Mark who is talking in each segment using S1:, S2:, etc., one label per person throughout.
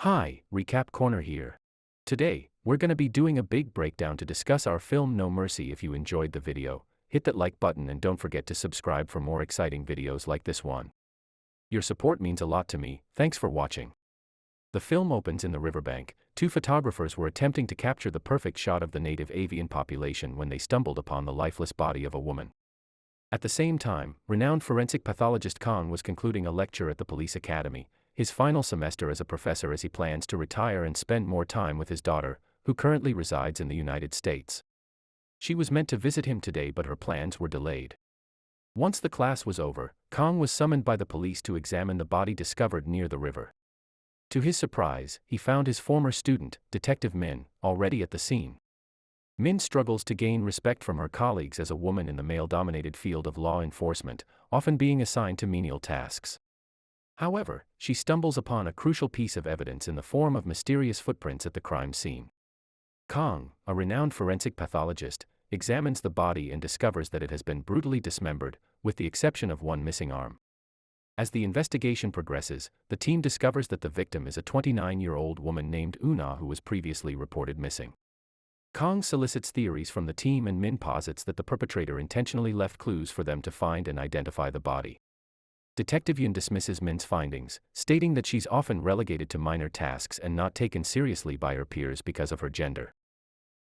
S1: Hi, Recap Corner here. Today, we're gonna be doing a big breakdown to discuss our film No Mercy. If you enjoyed the video, hit that like button and don't forget to subscribe for more exciting videos like this one. Your support means a lot to me, thanks for watching. The film opens in the riverbank. Two photographers were attempting to capture the perfect shot of the native avian population when they stumbled upon the lifeless body of a woman. At the same time, renowned forensic pathologist Kong was concluding a lecture at the police academy, his final semester as a professor, as he plans to retire and spend more time with his daughter, who currently resides in the United States. She was meant to visit him today, but her plans were delayed. Once the class was over, Kong was summoned by the police to examine the body discovered near the river. To his surprise, he found his former student, Detective Min, already at the scene. Min struggles to gain respect from her colleagues as a woman in the male-dominated field of law enforcement, often being assigned to menial tasks. However, she stumbles upon a crucial piece of evidence in the form of mysterious footprints at the crime scene. Kong, a renowned forensic pathologist, examines the body and discovers that it has been brutally dismembered, with the exception of one missing arm. As the investigation progresses, the team discovers that the victim is a 29-year-old woman named Una who was previously reported missing. Kong solicits theories from the team and Min posits that the perpetrator intentionally left clues for them to find and identify the body. Detective Yun dismisses Min's findings, stating that she's often relegated to minor tasks and not taken seriously by her peers because of her gender.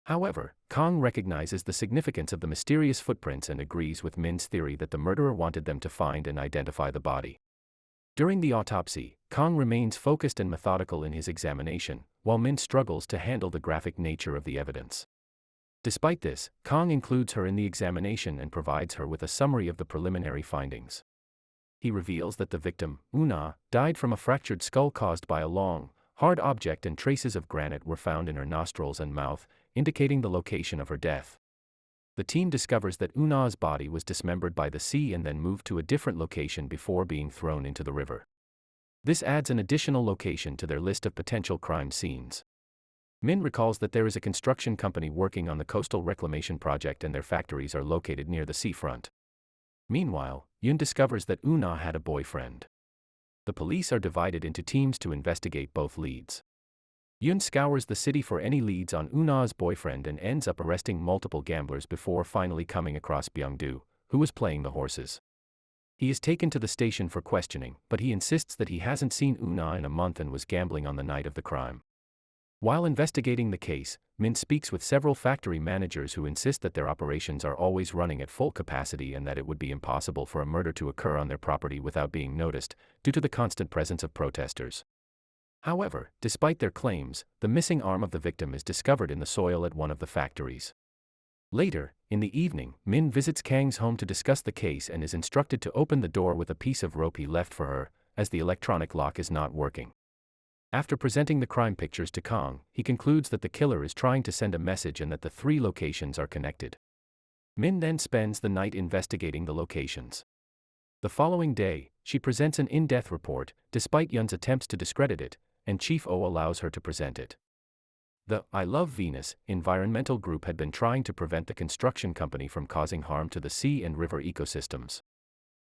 S1: However, Kong recognizes the significance of the mysterious footprints and agrees with Min's theory that the murderer wanted them to find and identify the body. During the autopsy, Kong remains focused and methodical in his examination, while Min struggles to handle the graphic nature of the evidence. Despite this, Kong includes her in the examination and provides her with a summary of the preliminary findings. He reveals that the victim, Una, died from a fractured skull caused by a long, hard object, and traces of granite were found in her nostrils and mouth, indicating the location of her death. The team discovers that Una's body was dismembered by the sea and then moved to a different location before being thrown into the river. This adds an additional location to their list of potential crime scenes. Min recalls that there is a construction company working on the coastal reclamation project and their factories are located near the seafront. Meanwhile, Yun discovers that Una had a boyfriend. The police are divided into teams to investigate both leads. Yun scours the city for any leads on Una's boyfriend and ends up arresting multiple gamblers before finally coming across Byung-do, who was playing the horses. He is taken to the station for questioning, but he insists that he hasn't seen Una in a month and was gambling on the night of the crime. While investigating the case, Min speaks with several factory managers who insist that their operations are always running at full capacity and that it would be impossible for a murder to occur on their property without being noticed, due to the constant presence of protesters. However, despite their claims, the missing arm of the victim is discovered in the soil at one of the factories. Later, in the evening, Min visits Kang's home to discuss the case and is instructed to open the door with a piece of rope he left for her, as the electronic lock is not working. After presenting the crime pictures to Kong, he concludes that the killer is trying to send a message and that the three locations are connected. Min then spends the night investigating the locations. The following day, she presents an in-depth report, despite Yun's attempts to discredit it, and Chief O allows her to present it. The I Love Venus environmental group had been trying to prevent the construction company from causing harm to the sea and river ecosystems.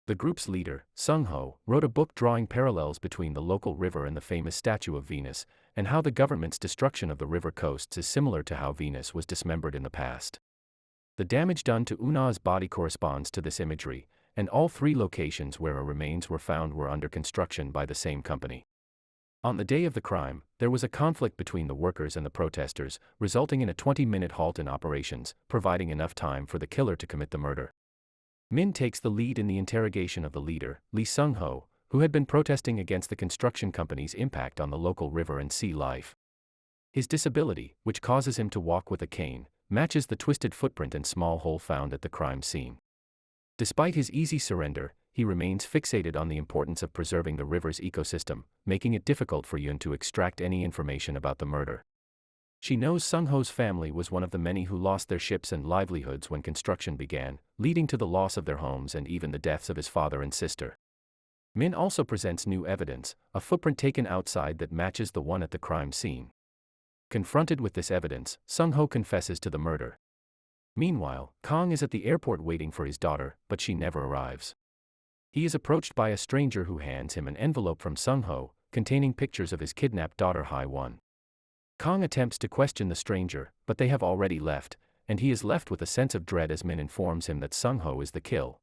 S1: The group's leader, Sung-ho, wrote a book drawing parallels between the local river and the famous statue of Venus, and how the government's destruction of the river coasts is similar to how Venus was dismembered in the past. The damage done to Una's body corresponds to this imagery, and all three locations where her remains were found were under construction by the same company. On the day of the crime, there was a conflict between the workers and the protesters, resulting in a 20-minute halt in operations, providing enough time for the killer to commit the murder. Min takes the lead in the interrogation of the leader, Lee Sung-ho, who had been protesting against the construction company's impact on the local river and sea life. His disability, which causes him to walk with a cane, matches the twisted footprint and small hole found at the crime scene. Despite his easy surrender, he remains fixated on the importance of preserving the river's ecosystem, making it difficult for Yun to extract any information about the murder. She knows Sung-ho's family was one of the many who lost their ships and livelihoods when construction began, leading to the loss of their homes and even the deaths of his father and sister. Min also presents new evidence, a footprint taken outside that matches the one at the crime scene. Confronted with this evidence, Sung-ho confesses to the murder. Meanwhile, Kong is at the airport waiting for his daughter, but she never arrives. He is approached by a stranger who hands him an envelope from Sung-ho, containing pictures of his kidnapped daughter Hai-1. Kang attempts to question the stranger, but they have already left, and he is left with a sense of dread as Min informs him that Sung-ho is the kill.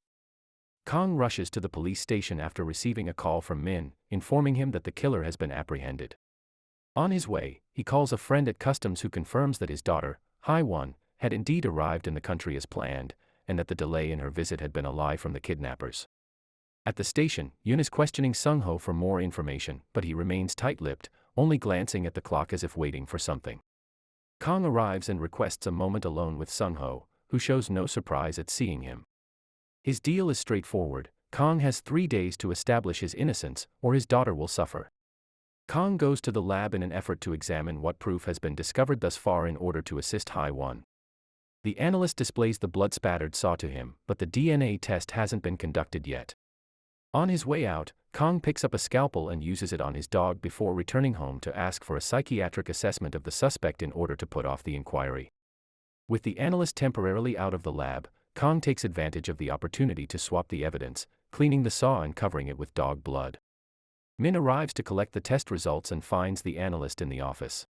S1: Kang rushes to the police station after receiving a call from Min, informing him that the killer has been apprehended. On his way, he calls a friend at customs who confirms that his daughter, Hai-1, had indeed arrived in the country as planned, and that the delay in her visit had been a lie from the kidnappers. At the station, Yoon is questioning Sung-ho for more information, but he remains tight-lipped, only glancing at the clock as if waiting for something. Kang arrives and requests a moment alone with Sung-ho, who shows no surprise at seeing him. His deal is straightforward: Kang has 3 days to establish his innocence, or his daughter will suffer. Kang goes to the lab in an effort to examine what proof has been discovered thus far in order to assist Hai-1. The analyst displays the blood-spattered saw to him, but the DNA test hasn't been conducted yet. On his way out, Kang picks up a scalpel and uses it on his dog before returning home to ask for a psychiatric assessment of the suspect in order to put off the inquiry. With the analyst temporarily out of the lab, Kang takes advantage of the opportunity to swap the evidence, cleaning the saw and covering it with dog blood. Min arrives to collect the test results and finds the analyst in the office.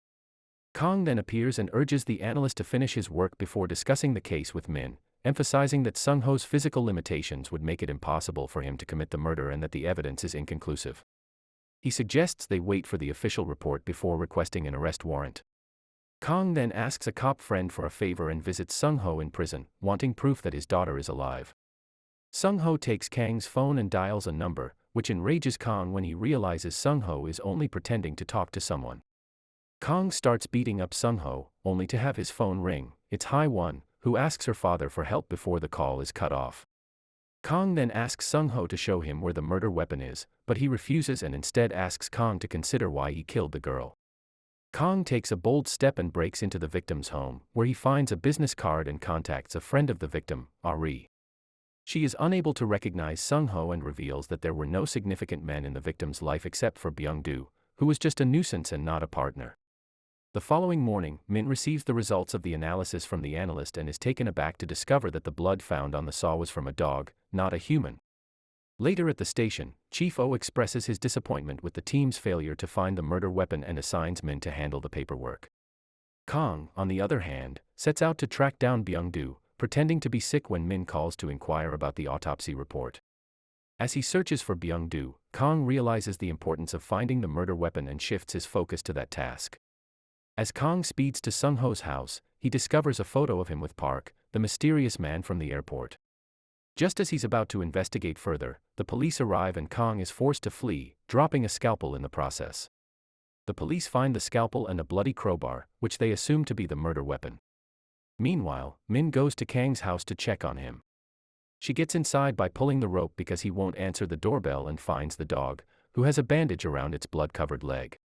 S1: Kang then appears and urges the analyst to finish his work before discussing the case with Min, emphasizing that Sung-ho's physical limitations would make it impossible for him to commit the murder and that the evidence is inconclusive. He suggests they wait for the official report before requesting an arrest warrant. Kang then asks a cop friend for a favor and visits Sung-ho in prison, wanting proof that his daughter is alive. Sung-ho takes Kang's phone and dials a number, which enrages Kang when he realizes Sung-ho is only pretending to talk to someone. Kang starts beating up Sung-ho, only to have his phone ring. It's Hai-1, who asks her father for help before the call is cut off. Kang then asks Sung-ho to show him where the murder weapon is, but he refuses and instead asks Kang to consider why he killed the girl. Kang takes a bold step and breaks into the victim's home, where he finds a business card and contacts a friend of the victim, Ari. She is unable to recognize Sung-ho and reveals that there were no significant men in the victim's life except for Byung-do, who was just a nuisance and not a partner. The following morning, Min receives the results of the analysis from the analyst and is taken aback to discover that the blood found on the saw was from a dog, not a human. Later at the station, Chief O expresses his disappointment with the team's failure to find the murder weapon and assigns Min to handle the paperwork. Kang, on the other hand, sets out to track down Byung-do, pretending to be sick when Min calls to inquire about the autopsy report. As he searches for Byung-do, Kang realizes the importance of finding the murder weapon and shifts his focus to that task. As Kang speeds to Sung-ho's house, he discovers a photo of him with Park, the mysterious man from the airport. Just as he's about to investigate further, the police arrive and Kang is forced to flee, dropping a scalpel in the process. The police find the scalpel and a bloody crowbar, which they assume to be the murder weapon. Meanwhile, Min goes to Kang's house to check on him. She gets inside by pulling the rope because he won't answer the doorbell and finds the dog, who has a bandage around its blood-covered leg.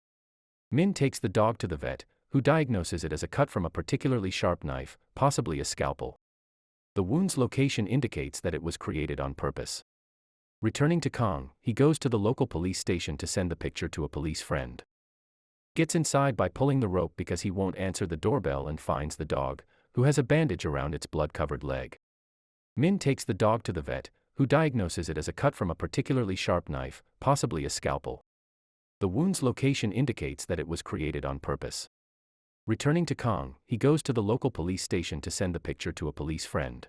S1: Min takes the dog to the vet, who diagnoses it as a cut from a particularly sharp knife, possibly a scalpel. The wound's location indicates that it was created on purpose. Returning to Kang, he goes to the local police station to send the picture to a police friend. Gets inside by pulling the rope because he won't answer the doorbell and finds the dog, who has a bandage around its blood-covered leg. Min takes the dog to the vet, who diagnoses it as a cut from a particularly sharp knife, possibly a scalpel. The wound's location indicates that it was created on purpose. Returning to Kang, he goes to the local police station to send the picture to a police friend.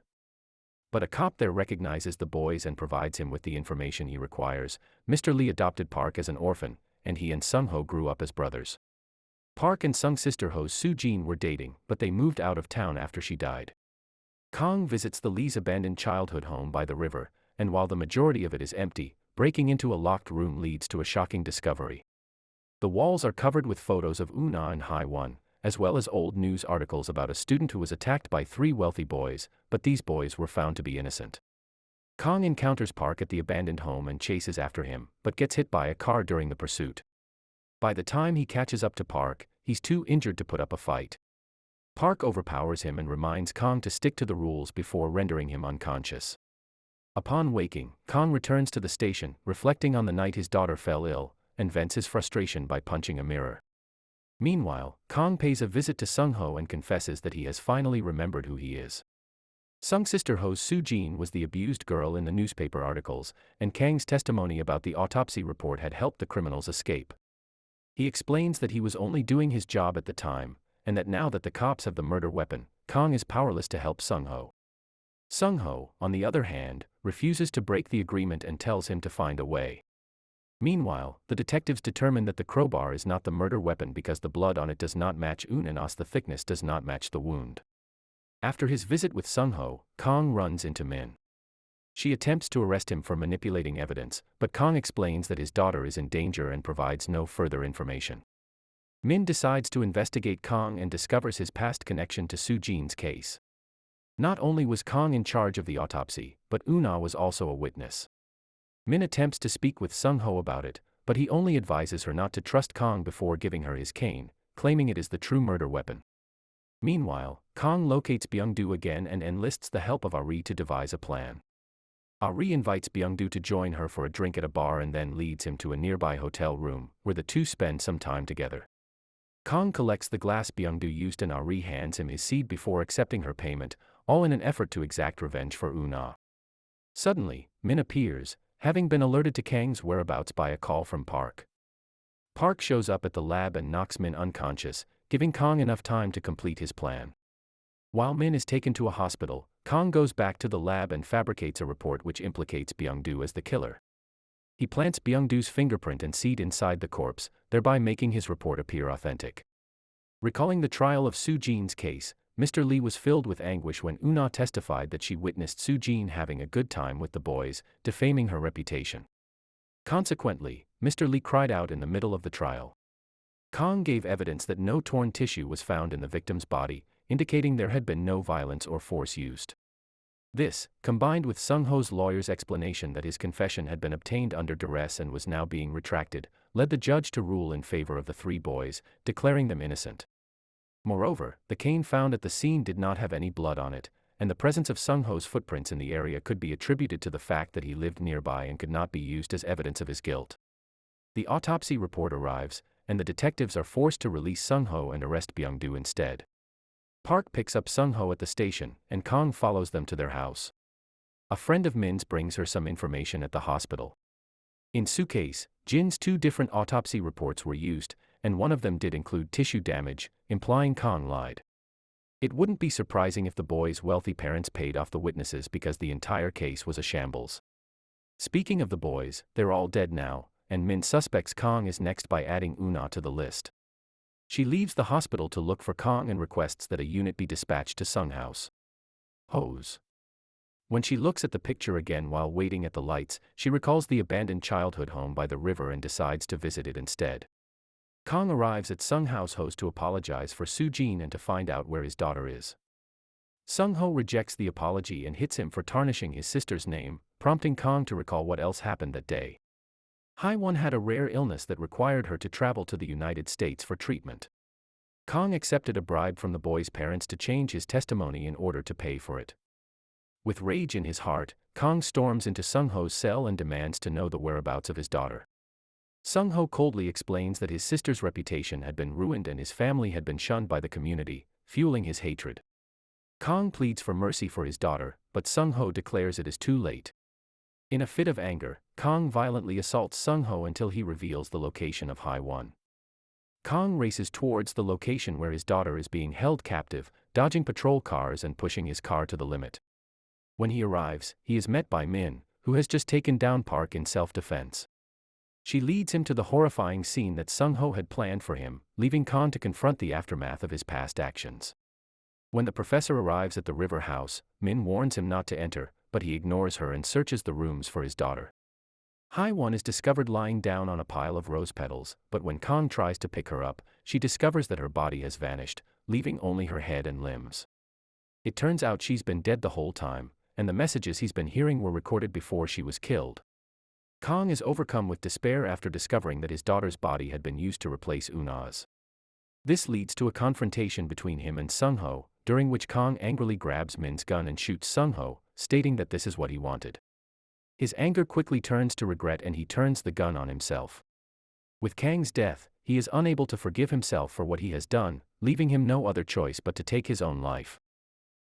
S1: But a cop there recognizes the boys and provides him with the information he requires. Mr. Lee adopted Park as an orphan, and he and Sung-ho grew up as brothers. Park and Sung's sister Ho Soo-jin were dating, but they moved out of town after she died. Kang visits the Lee's abandoned childhood home by the river, and while the majority of it is empty, breaking into a locked room leads to a shocking discovery. The walls are covered with photos of Una and Hai-1, as well as old news articles about a student who was attacked by 3 wealthy boys, but these boys were found to be innocent. Kang encounters Park at the abandoned home and chases after him, but gets hit by a car during the pursuit. By the time he catches up to Park, he's too injured to put up a fight. Park overpowers him and reminds Kang to stick to the rules before rendering him unconscious. Upon waking, Kang returns to the station, reflecting on the night his daughter fell ill, and vents his frustration by punching a mirror. Meanwhile, Kang pays a visit to Sung-ho and confesses that he has finally remembered who he is. Sung's sister Ho Soo-jin was the abused girl in the newspaper articles, and Kang's testimony about the autopsy report had helped the criminals escape. He explains that he was only doing his job at the time, and that now that the cops have the murder weapon, Kang is powerless to help Sung-ho. Sung-ho, on the other hand, refuses to break the agreement and tells him to find a way. Meanwhile, the detectives determine that the crowbar is not the murder weapon because the blood on it does not match Un and the thickness does not match the wound. After his visit with Sung-ho, Kang runs into Min. She attempts to arrest him for manipulating evidence, but Kang explains that his daughter is in danger and provides no further information. Min decides to investigate Kang and discovers his past connection to Soo-jin's case. Not only was Kang in charge of the autopsy, but Una was also a witness. Min attempts to speak with Sung-ho about it, but he only advises her not to trust Kang before giving her his cane, claiming it is the true murder weapon. Meanwhile, Kang locates Byung-do again and enlists the help of Ari to devise a plan. Ari invites Byung-do to join her for a drink at a bar and then leads him to a nearby hotel room, where the two spend some time together. Kang collects the glass Byung-do used and Ari hands him his seed before accepting her payment, all in an effort to exact revenge for Una. Suddenly, Min appears, having been alerted to Kang's whereabouts by a call from Park. Park shows up at the lab and knocks Min unconscious, giving Kang enough time to complete his plan. While Min is taken to a hospital, Kang goes back to the lab and fabricates a report which implicates Byung-do as the killer. He plants Byung-do's fingerprint and seed inside the corpse, thereby making his report appear authentic. Recalling the trial of Soo-jin's case, Mr. Lee was filled with anguish when Una testified that she witnessed Soo-jin having a good time with the boys, defaming her reputation. Consequently, Mr. Lee cried out in the middle of the trial. Kang gave evidence that no torn tissue was found in the victim's body, indicating there had been no violence or force used. This, combined with Sung-ho's lawyer's explanation that his confession had been obtained under duress and was now being retracted, led the judge to rule in favor of the three boys, declaring them innocent. Moreover, the cane found at the scene did not have any blood on it, and the presence of Sung-ho's footprints in the area could be attributed to the fact that he lived nearby and could not be used as evidence of his guilt. The autopsy report arrives, and the detectives are forced to release Sung-ho and arrest Byung-do instead. Park picks up Sung-ho at the station, and Kang follows them to their house. A friend of Min's brings her some information at the hospital. In Soo's case, Jin's two different autopsy reports were used, and one of them did include tissue damage, implying Kang lied. It wouldn't be surprising if the boys' wealthy parents paid off the witnesses because the entire case was a shambles. Speaking of the boys, they're all dead now, and Min suspects Kang is next by adding Una to the list. She leaves the hospital to look for Kang and requests that a unit be dispatched to Sung-ho's house. When she looks at the picture again while waiting at the lights, she recalls the abandoned childhood home by the river and decides to visit it instead. Kang arrives at Sung-ho's house to apologize for Soo-jin and to find out where his daughter is. Sung-ho rejects the apology and hits him for tarnishing his sister's name, prompting Kang to recall what else happened that day. Hae-won had a rare illness that required her to travel to the United States for treatment. Kang accepted a bribe from the boy's parents to change his testimony in order to pay for it. With rage in his heart, Kang storms into Sung-ho's cell and demands to know the whereabouts of his daughter. Sung-ho coldly explains that his sister's reputation had been ruined and his family had been shunned by the community, fueling his hatred. Kang pleads for mercy for his daughter, but Sung-ho declares it is too late. In a fit of anger, Kang violently assaults Sung-ho until he reveals the location of Hae-won. Kang races towards the location where his daughter is being held captive, dodging patrol cars and pushing his car to the limit. When he arrives, he is met by Min, who has just taken down Park in self-defense. She leads him to the horrifying scene that Sung-ho had planned for him, leaving Kang to confront the aftermath of his past actions. When the professor arrives at the river house, Min warns him not to enter, but he ignores her and searches the rooms for his daughter. Hae-won is discovered lying down on a pile of rose petals, but when Kang tries to pick her up, she discovers that her body has vanished, leaving only her head and limbs. It turns out she's been dead the whole time, and the messages he's been hearing were recorded before she was killed. Kang is overcome with despair after discovering that his daughter's body had been used to replace Una's. This leads to a confrontation between him and Sung-ho, during which Kang angrily grabs Min's gun and shoots Sung-ho, stating that this is what he wanted. His anger quickly turns to regret and he turns the gun on himself. With Kang's death, he is unable to forgive himself for what he has done, leaving him no other choice but to take his own life.